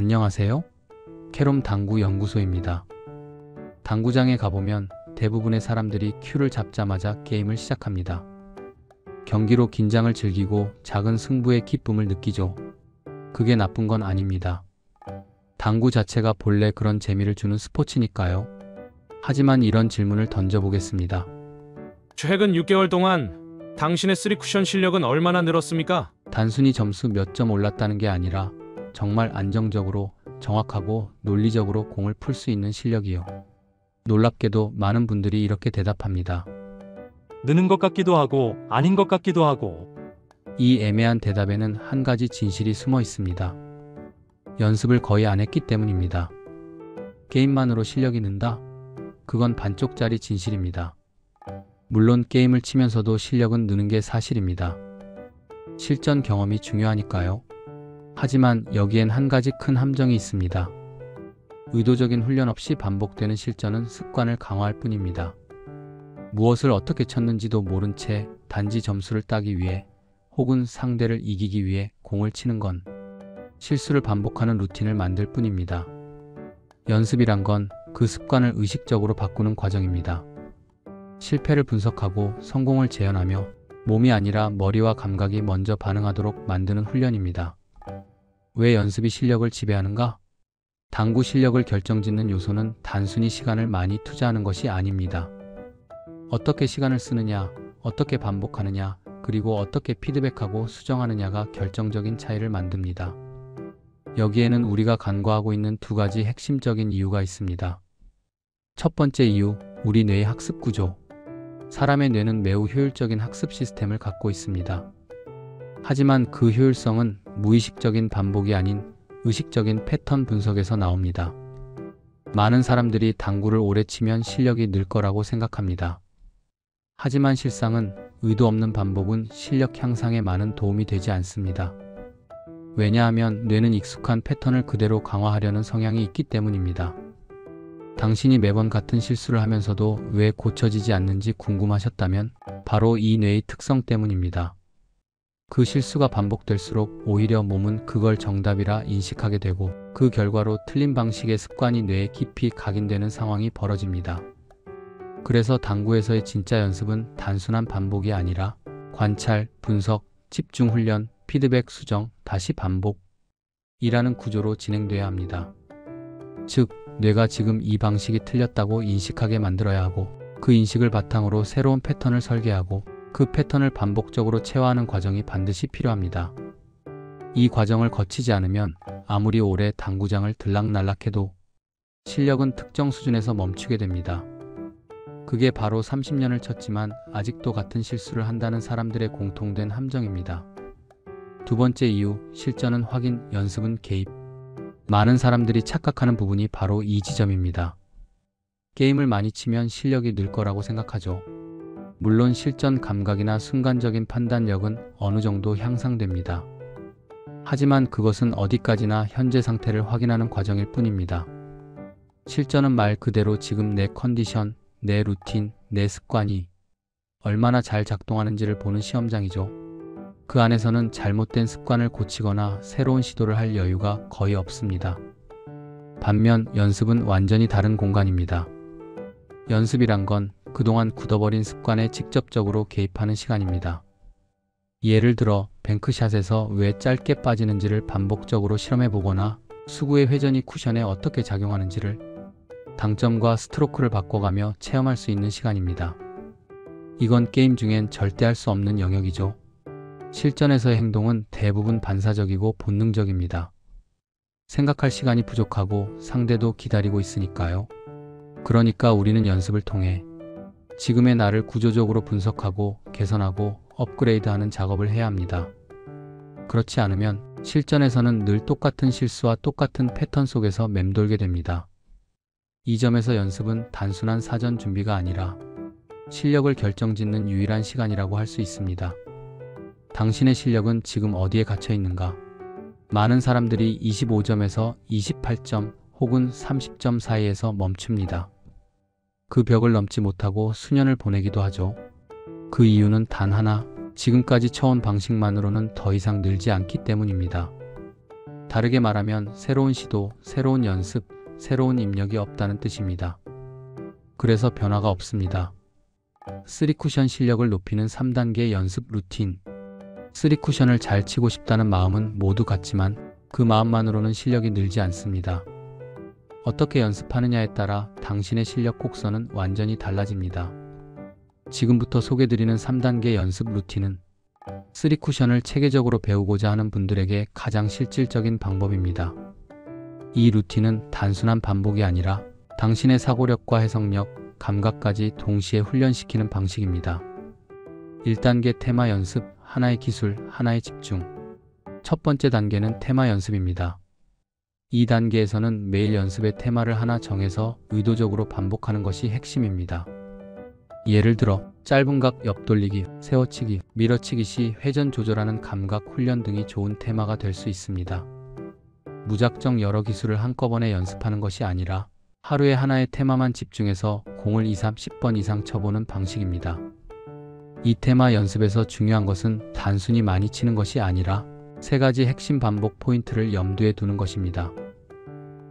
안녕하세요. 캐롬 당구 연구소입니다. 당구장에 가보면 대부분의 사람들이 큐를 잡자마자 게임을 시작합니다. 경기로 긴장을 즐기고 작은 승부의 기쁨을 느끼죠. 그게 나쁜 건 아닙니다. 당구 자체가 본래 그런 재미를 주는 스포츠니까요. 하지만 이런 질문을 던져보겠습니다. 최근 6개월 동안 당신의 3쿠션 실력은 얼마나 늘었습니까? 단순히 점수 몇 점 올랐다는 게 아니라 정말 안정적으로, 정확하고 논리적으로 공을 풀 수 있는 실력이요. 놀랍게도 많은 분들이 이렇게 대답합니다. 느는 것 같기도 하고 아닌 것 같기도 하고. 이 애매한 대답에는 한 가지 진실이 숨어 있습니다. 연습을 거의 안 했기 때문입니다. 게임만으로 실력이 는다? 그건 반쪽짜리 진실입니다. 물론 게임을 치면서도 실력은 느는 게 사실입니다. 실전 경험이 중요하니까요. 하지만 여기엔 한 가지 큰 함정이 있습니다. 의도적인 훈련 없이 반복되는 실전은 습관을 강화할 뿐입니다. 무엇을 어떻게 쳤는지도 모른 채 단지 점수를 따기 위해 혹은 상대를 이기기 위해 공을 치는 건 실수를 반복하는 루틴을 만들 뿐입니다. 연습이란 건 그 습관을 의식적으로 바꾸는 과정입니다. 실패를 분석하고 성공을 재현하며 몸이 아니라 머리와 감각이 먼저 반응하도록 만드는 훈련입니다. 왜 연습이 실력을 지배하는가? 당구 실력을 결정짓는 요소는 단순히 시간을 많이 투자하는 것이 아닙니다. 어떻게 시간을 쓰느냐, 어떻게 반복하느냐, 그리고 어떻게 피드백하고 수정하느냐가 결정적인 차이를 만듭니다. 여기에는 우리가 간과하고 있는 두 가지 핵심적인 이유가 있습니다. 첫 번째 이유, 우리 뇌의 학습 구조. 사람의 뇌는 매우 효율적인 학습 시스템을 갖고 있습니다. 하지만 그 효율성은 무의식적인 반복이 아닌 의식적인 패턴 분석에서 나옵니다. 많은 사람들이 당구를 오래 치면 실력이 늘 거라고 생각합니다. 하지만 실상은 의도 없는 반복은 실력 향상에 많은 도움이 되지 않습니다. 왜냐하면 뇌는 익숙한 패턴을 그대로 강화하려는 성향이 있기 때문입니다. 당신이 매번 같은 실수를 하면서도 왜 고쳐지지 않는지 궁금하셨다면 바로 이 뇌의 특성 때문입니다. 그 실수가 반복될수록 오히려 몸은 그걸 정답이라 인식하게 되고 그 결과로 틀린 방식의 습관이 뇌에 깊이 각인되는 상황이 벌어집니다. 그래서 당구에서의 진짜 연습은 단순한 반복이 아니라 관찰, 분석, 집중 훈련, 피드백 수정, 다시 반복이라는 구조로 진행돼야 합니다. 즉, 뇌가 지금 이 방식이 틀렸다고 인식하게 만들어야 하고 그 인식을 바탕으로 새로운 패턴을 설계하고 그 패턴을 반복적으로 체화하는 과정이 반드시 필요합니다. 이 과정을 거치지 않으면 아무리 오래 당구장을 들락날락해도 실력은 특정 수준에서 멈추게 됩니다. 그게 바로 30년을 쳤지만 아직도 같은 실수를 한다는 사람들의 공통된 함정입니다. 두 번째 이유, 실전은 확인, 연습은 개입. 많은 사람들이 착각하는 부분이 바로 이 지점입니다. 게임을 많이 치면 실력이 늘 거라고 생각하죠. 물론 실전 감각이나 순간적인 판단력은 어느 정도 향상됩니다. 하지만 그것은 어디까지나 현재 상태를 확인하는 과정일 뿐입니다. 실전은 말 그대로 지금 내 컨디션, 내 루틴, 내 습관이 얼마나 잘 작동하는지를 보는 시험장이죠. 그 안에서는 잘못된 습관을 고치거나 새로운 시도를 할 여유가 거의 없습니다. 반면 연습은 완전히 다른 공간입니다. 연습이란 건 그동안 굳어버린 습관에 직접적으로 개입하는 시간입니다. 예를 들어 뱅크샷에서 왜 짧게 빠지는지를 반복적으로 실험해보거나 수구의 회전이 쿠션에 어떻게 작용하는지를 당점과 스트로크를 바꿔가며 체험할 수 있는 시간입니다. 이건 게임 중엔 절대 할 수 없는 영역이죠. 실전에서의 행동은 대부분 반사적이고 본능적입니다. 생각할 시간이 부족하고 상대도 기다리고 있으니까요. 그러니까 우리는 연습을 통해 지금의 나를 구조적으로 분석하고 개선하고 업그레이드하는 작업을 해야 합니다. 그렇지 않으면 실전에서는 늘 똑같은 실수와 똑같은 패턴 속에서 맴돌게 됩니다. 이 점에서 연습은 단순한 사전 준비가 아니라 실력을 결정짓는 유일한 시간이라고 할 수 있습니다. 당신의 실력은 지금 어디에 갇혀 있는가? 많은 사람들이 25점에서 28점 혹은 30점 사이에서 멈춥니다. 그 벽을 넘지 못하고 수년을 보내기도 하죠. 그 이유는 단 하나, 지금까지 쳐온 방식만으로는 더 이상 늘지 않기 때문입니다. 다르게 말하면 새로운 시도, 새로운 연습, 새로운 입력이 없다는 뜻입니다. 그래서 변화가 없습니다. 3쿠션 실력을 높이는 3단계 연습 루틴. 3쿠션을 잘 치고 싶다는 마음은 모두 같지만 그 마음만으로는 실력이 늘지 않습니다. 어떻게 연습하느냐에 따라 당신의 실력 곡선은 완전히 달라집니다. 지금부터 소개드리는 3단계 연습 루틴은 3쿠션을 체계적으로 배우고자 하는 분들에게 가장 실질적인 방법입니다. 이 루틴은 단순한 반복이 아니라 당신의 사고력과 해석력, 감각까지 동시에 훈련시키는 방식입니다. 1단계 테마 연습, 하나의 기술, 하나의 집중. 첫 번째 단계는 테마 연습입니다. 이 단계에서는 매일 연습의 테마를 하나 정해서 의도적으로 반복하는 것이 핵심입니다. 예를 들어 짧은 각 옆돌리기, 세워치기, 밀어치기 시 회전 조절하는 감각 훈련 등이 좋은 테마가 될 수 있습니다. 무작정 여러 기술을 한꺼번에 연습하는 것이 아니라 하루에 하나의 테마만 집중해서 공을 2, 3, 10번 이상 쳐보는 방식입니다. 이 테마 연습에서 중요한 것은 단순히 많이 치는 것이 아니라 3가지 핵심 반복 포인트를 염두에 두는 것입니다.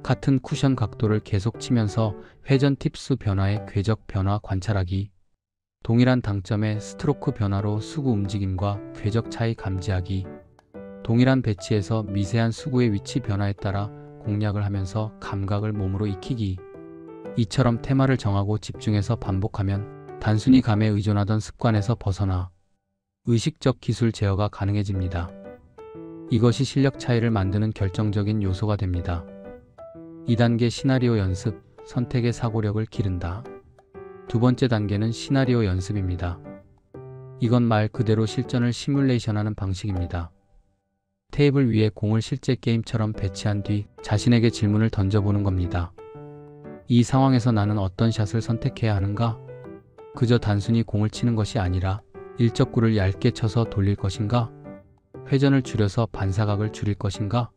같은 쿠션 각도를 계속 치면서 회전 팁수 변화의 궤적 변화 관찰하기, 동일한 당점의 스트로크 변화로 수구 움직임과 궤적 차이 감지하기, 동일한 배치에서 미세한 수구의 위치 변화에 따라 공략을 하면서 감각을 몸으로 익히기. 이처럼 테마를 정하고 집중해서 반복하면 단순히 감에 의존하던 습관에서 벗어나 의식적 기술 제어가 가능해집니다. 이것이 실력 차이를 만드는 결정적인 요소가 됩니다. 2단계 시나리오 연습, 선택의 사고력을 기른다. 두 번째 단계는 시나리오 연습입니다. 이건 말 그대로 실전을 시뮬레이션하는 방식입니다. 테이블 위에 공을 실제 게임처럼 배치한 뒤 자신에게 질문을 던져보는 겁니다. 이 상황에서 나는 어떤 샷을 선택해야 하는가? 그저 단순히 공을 치는 것이 아니라 일적구를 얇게 쳐서 돌릴 것인가? 회전을 줄여서 반사각을 줄일 것인가?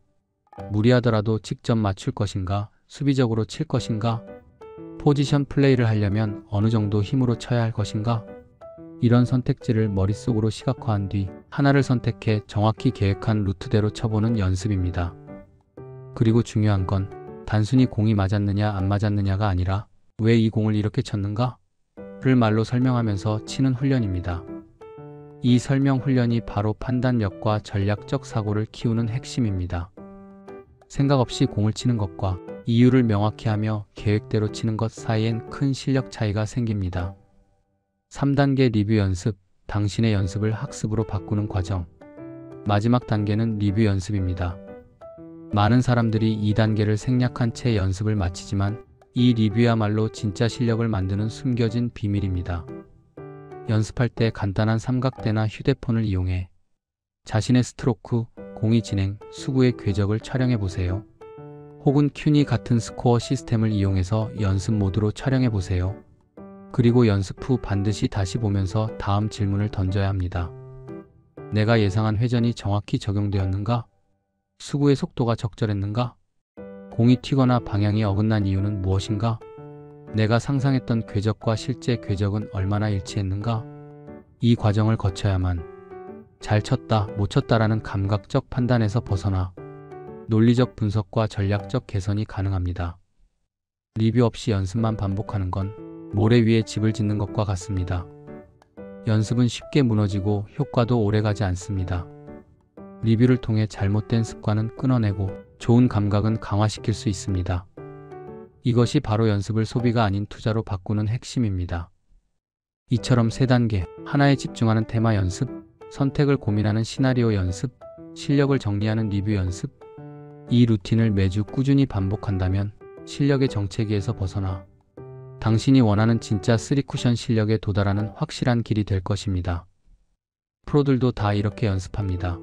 무리하더라도 직접 맞출 것인가? 수비적으로 칠 것인가? 포지션 플레이를 하려면 어느 정도 힘으로 쳐야 할 것인가? 이런 선택지를 머릿속으로 시각화한 뒤 하나를 선택해 정확히 계획한 루트대로 쳐보는 연습입니다. 그리고 중요한 건 단순히 공이 맞았느냐 안 맞았느냐가 아니라 왜 이 공을 이렇게 쳤는가? 를 말로 설명하면서 치는 훈련입니다. 이 설명 훈련이 바로 판단력과 전략적 사고를 키우는 핵심입니다. 생각 없이 공을 치는 것과 이유를 명확히 하며 계획대로 치는 것 사이엔 큰 실력 차이가 생깁니다. 3단계 리뷰 연습, 당신의 연습을 학습으로 바꾸는 과정. 마지막 단계는 리뷰 연습입니다. 많은 사람들이 2단계를 생략한 채 연습을 마치지만 이 리뷰야말로 진짜 실력을 만드는 숨겨진 비밀입니다. 연습할 때 간단한 삼각대나 휴대폰을 이용해 자신의 스트로크, 공이 진행, 수구의 궤적을 촬영해 보세요. 혹은 큐니 같은 스코어 시스템을 이용해서 연습 모드로 촬영해 보세요. 그리고 연습 후 반드시 다시 보면서 다음 질문을 던져야 합니다. 내가 예상한 회전이 정확히 적용되었는가? 수구의 속도가 적절했는가? 공이 튀거나 방향이 어긋난 이유는 무엇인가? 내가 상상했던 궤적과 실제 궤적은 얼마나 일치했는가? 이 과정을 거쳐야만 잘 쳤다, 못 쳤다라는 감각적 판단에서 벗어나 논리적 분석과 전략적 개선이 가능합니다. 리뷰 없이 연습만 반복하는 건 모래 위에 집을 짓는 것과 같습니다. 연습은 쉽게 무너지고 효과도 오래가지 않습니다. 리뷰를 통해 잘못된 습관은 끊어내고 좋은 감각은 강화시킬 수 있습니다. 이것이 바로 연습을 소비가 아닌 투자로 바꾸는 핵심입니다. 이처럼 3단계, 하나에 집중하는 테마 연습, 선택을 고민하는 시나리오 연습, 실력을 정리하는 리뷰 연습, 이 루틴을 매주 꾸준히 반복한다면 실력의 정체기에서 벗어나 당신이 원하는 진짜 3쿠션 실력에 도달하는 확실한 길이 될 것입니다. 프로들도 다 이렇게 연습합니다.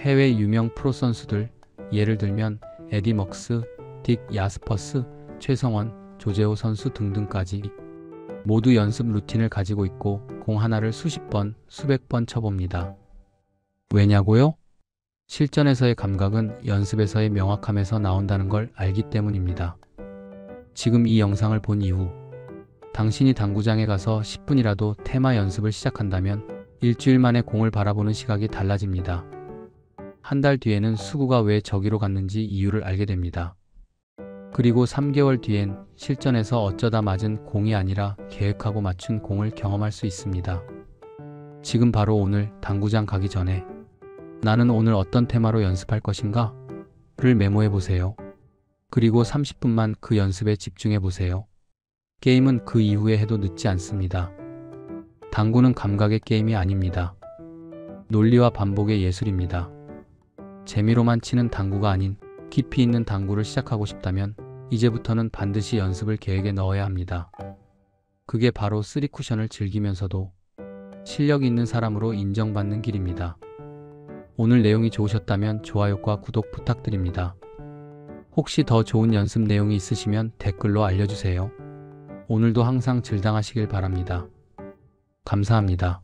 해외 유명 프로 선수들, 예를 들면 에디 먹스, 딕 야스퍼스, 최성원, 조재호 선수 등등까지 모두 연습 루틴을 가지고 있고 공 하나를 수십 번, 수백 번 쳐봅니다. 왜냐고요? 실전에서의 감각은 연습에서의 명확함에서 나온다는 걸 알기 때문입니다. 지금 이 영상을 본 이후 당신이 당구장에 가서 10분이라도 테마 연습을 시작한다면 일주일 만에 공을 바라보는 시각이 달라집니다. 한 달 뒤에는 수구가 왜 저기로 갔는지 이유를 알게 됩니다. 그리고 3개월 뒤엔 실전에서 어쩌다 맞은 공이 아니라 계획하고 맞춘 공을 경험할 수 있습니다. 지금 바로 오늘 당구장 가기 전에 나는 오늘 어떤 테마로 연습할 것인가? 를 메모해 보세요. 그리고 30분만 그 연습에 집중해 보세요. 게임은 그 이후에 해도 늦지 않습니다. 당구는 감각의 게임이 아닙니다. 논리와 반복의 예술입니다. 재미로만 치는 당구가 아닌 깊이 있는 당구를 시작하고 싶다면 이제부터는 반드시 연습을 계획에 넣어야 합니다. 그게 바로 3쿠션을 즐기면서도 실력 있는 사람으로 인정받는 길입니다. 오늘 내용이 좋으셨다면 좋아요과 구독 부탁드립니다. 혹시 더 좋은 연습 내용이 있으시면 댓글로 알려주세요. 오늘도 항상 즐당하시길 바랍니다. 감사합니다.